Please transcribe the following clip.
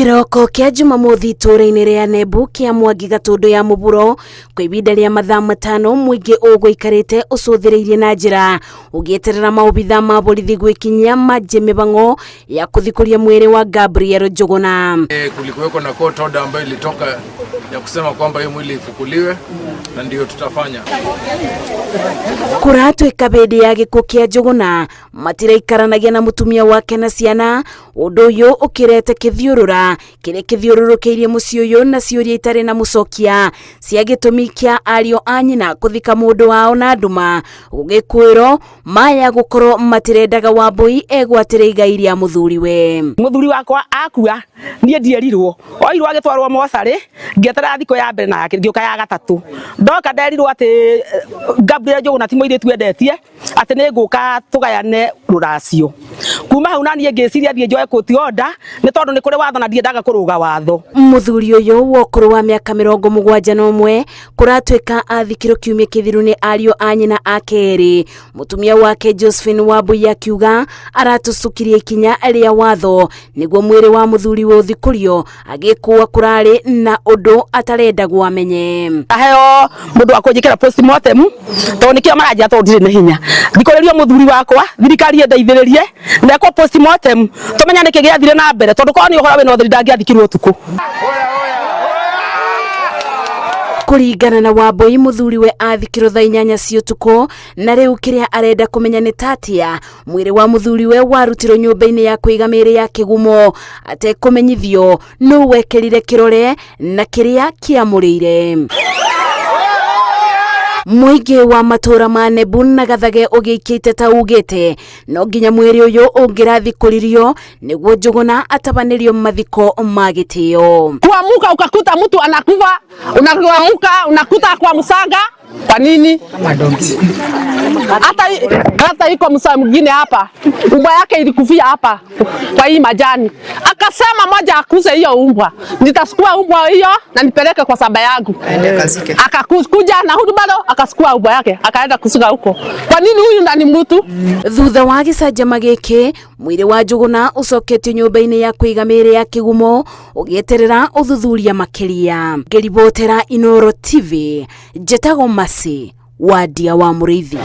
Kiroko kia Jumamothi itũra-inĩ ria Nembu kia Mwangi Gatundu ya Mũburo kwa ibinda ria mathaa matano mwingi ũgũikarĩte ũcũthĩrĩirie na njĩra ũgĩeterera maobitha ma borithi gwikinyia maji mibango ya kuthikuria mwili wa Gabriel Njuguna. Kulikuweko na court order ambayo ilitoka ya kusema kwamba hiyo mwili ifukuliwe na ndio tutafanya. Kuratuĩka bendi ya gĩkuũ kia Njuguna matiraikaragia na mutumia wake na ciana, ũndũ ũyũ ũkĩrete kithiũrũra kĩrĩa kithiũrũrũkĩirie mũciĩ ũyũ na ciũria itarĩ na mũcokia cia gĩtũmi kĩa ariũ a nyina kũthika mũndũ wao na nduma gũgĩkwĩrwo maya gũkorwo matirendaga Wambui egwatĩre igai rĩa mũthuriwe. Mũthuri wakwa akua niĩ ndierirwo, oirwo agĩtwarwo mocarĩ ngĩeterera thikũ ya mbere na ngĩũka ya gatatũ, ndoka nderirwo atĩ Gabriel Njuguna ti mũirĩtu endetie atĩ nĩ ngũka tũgayane rũracio. Kuma hau naniĩ ngĩciria thiĩ njoe court order nĩ tondũ nĩ kũrĩ watho na ndiendaga kũrũga watho. Mũthuri ũyũ wa ũkũrũ wa mĩaka 71 kũratuĩka athikirwo kiumia kithiru nĩ ariũ a nyina ake erĩ. Mũtumia wake Josephine Wambui akiuga aratucukirie ikinya rĩa watho nĩguo mwĩrĩ wa mũthuri wa ũthikurio agĩkũa kũrarĩ na ũndũ atarendagwo amenye. Aheo mũndũ wa kũnjĩkĩra postmortem tondũ nĩkĩo maranjia tondũ ndirĩ na hinya. Thikũrĩrio mũthuri wakwa thirikari endeithĩrĩrie ndekwo postmortem tũmenya nĩkĩ gĩathire na mbere tondũ korwo nĩ ũhoro wĩna ũtheri ndangĩathikirwo ũtukũ. Kũringana na Wambui mũthuriwe athikirwo thaa 8 cia ũtukũ na rĩu kĩrĩa arenda kũmenya nĩ tatia mwĩrĩ wa mũthuriwe warutirwo nyũmba-inĩ ya kũiga mĩĩrĩ ya kĩgumo atekũmenyithio nũ wekĩrire kĩrore na kĩrĩa kĩamũrĩire. Mũingĩ wa matũra ma Nembu na Gathage ũgĩikĩte ta ugĩte no nginya mwĩrĩ ũyũ ũngĩrathikũririo nĩguo Njuguna atabanĩrio mathiko ma gĩtĩo. Kuamuka ukakuta mtu anakufa, unaamka unakuta kwa msanga. Kwa nini? Hata iko msaa mwingine hapa umbwa yake ilikufia hapa kwa hii majani, akasema moja akuze hiyo umbwa, nitasukua umbwa hiyo na nipeleke kwa saba yangu. Akakuja na hudu bado akasukua umbwa yake akaenda kusuga huko. Kwa nini huyu ndani mtu? Thutha wa gĩcanjama gĩkĩ mwĩrĩ wa Njuguna ũcoketio nyũmba-inĩ ya kũiga mĩĩrĩ ya kĩgumo ũgĩeterera ũthuthuria makĩria. Ngĩribotera Inooro TV, Njĩtagwo Masi wa Ndia wa Mũrĩithi.